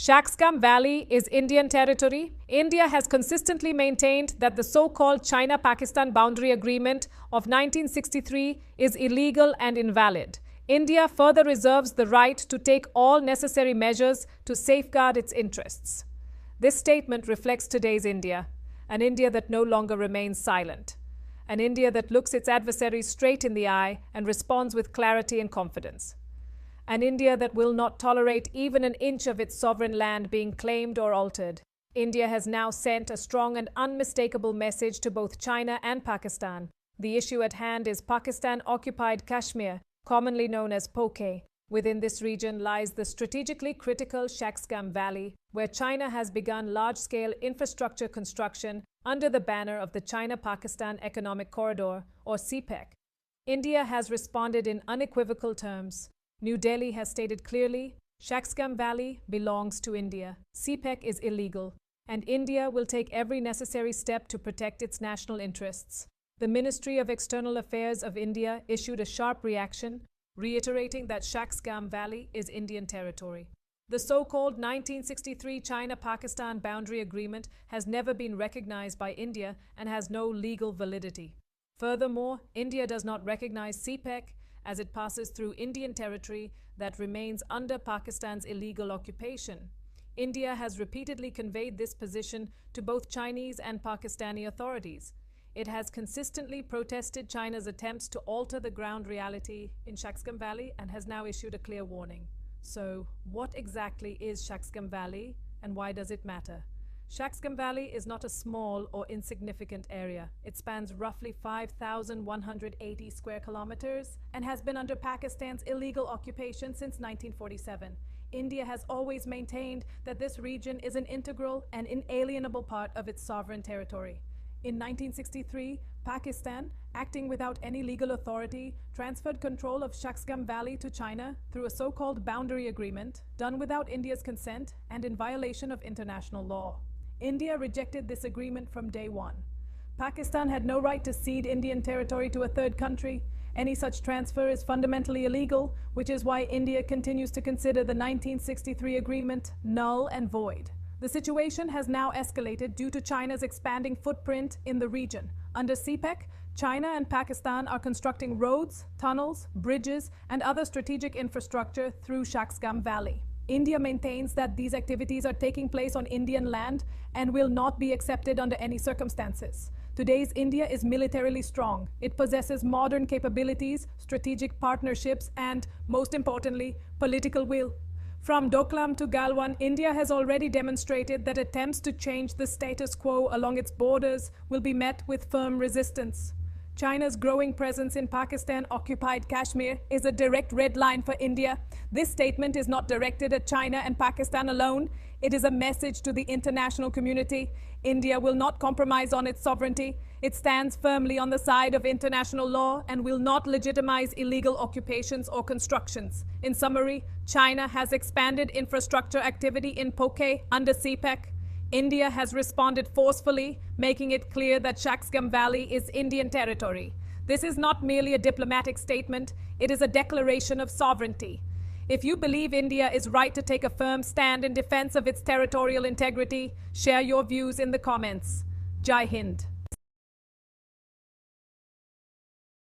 Shaksgam Valley is Indian territory. India has consistently maintained that the so-called China-Pakistan boundary agreement of 1963 is illegal and invalid. India further reserves the right to take all necessary measures to safeguard its interests. This statement reflects today's India, an India that no longer remains silent, an India that looks its adversaries straight in the eye and responds with clarity and confidence. An India that will not tolerate even an inch of its sovereign land being claimed or altered. India has now sent a strong and unmistakable message to both China and Pakistan. The issue at hand is Pakistan-occupied Kashmir, commonly known as POK. Within this region lies the strategically critical Shaksgam Valley, where China has begun large-scale infrastructure construction under the banner of the China-Pakistan Economic Corridor, or CPEC. India has responded in unequivocal terms. New Delhi has stated clearly, Shaksgam Valley belongs to India. CPEC is illegal, and India will take every necessary step to protect its national interests. The Ministry of External Affairs of India issued a sharp reaction, reiterating that Shaksgam Valley is Indian territory. The so-called 1963 China-Pakistan boundary agreement has never been recognized by India and has no legal validity. Furthermore, India does not recognize CPEC as it passes through Indian territory that remains under Pakistan's illegal occupation. India has repeatedly conveyed this position to both Chinese and Pakistani authorities. It has consistently protested China's attempts to alter the ground reality in Shaksgam Valley and has now issued a clear warning. So, what exactly is Shaksgam Valley and why does it matter? Shaksgam Valley is not a small or insignificant area. It spans roughly 5,180 square kilometers and has been under Pakistan's illegal occupation since 1947. India has always maintained that this region is an integral and inalienable part of its sovereign territory. In 1963, Pakistan, acting without any legal authority, transferred control of Shaksgam Valley to China through a so-called boundary agreement, done without India's consent and in violation of international law. India rejected this agreement from day one. Pakistan had no right to cede Indian territory to a third country. Any such transfer is fundamentally illegal, which is why India continues to consider the 1963 agreement null and void. The situation has now escalated due to China's expanding footprint in the region. Under CPEC, China and Pakistan are constructing roads, tunnels, bridges, and other strategic infrastructure through Shaksgam Valley. India maintains that these activities are taking place on Indian land and will not be accepted under any circumstances. Today's India is militarily strong. It possesses modern capabilities, strategic partnerships, and, most importantly, political will. From Doklam to Galwan, India has already demonstrated that attempts to change the status quo along its borders will be met with firm resistance. China's growing presence in Pakistan-occupied Kashmir is a direct red line for India. This statement is not directed at China and Pakistan alone. It is a message to the international community. India will not compromise on its sovereignty. It stands firmly on the side of international law and will not legitimize illegal occupations or constructions. In summary, China has expanded infrastructure activity in POK under CPEC. India has responded forcefully, making it clear that Shaksgam Valley is Indian territory. This is not merely a diplomatic statement, it is a declaration of sovereignty. If you believe India is right to take a firm stand in defense of its territorial integrity, share your views in the comments. Jai Hind.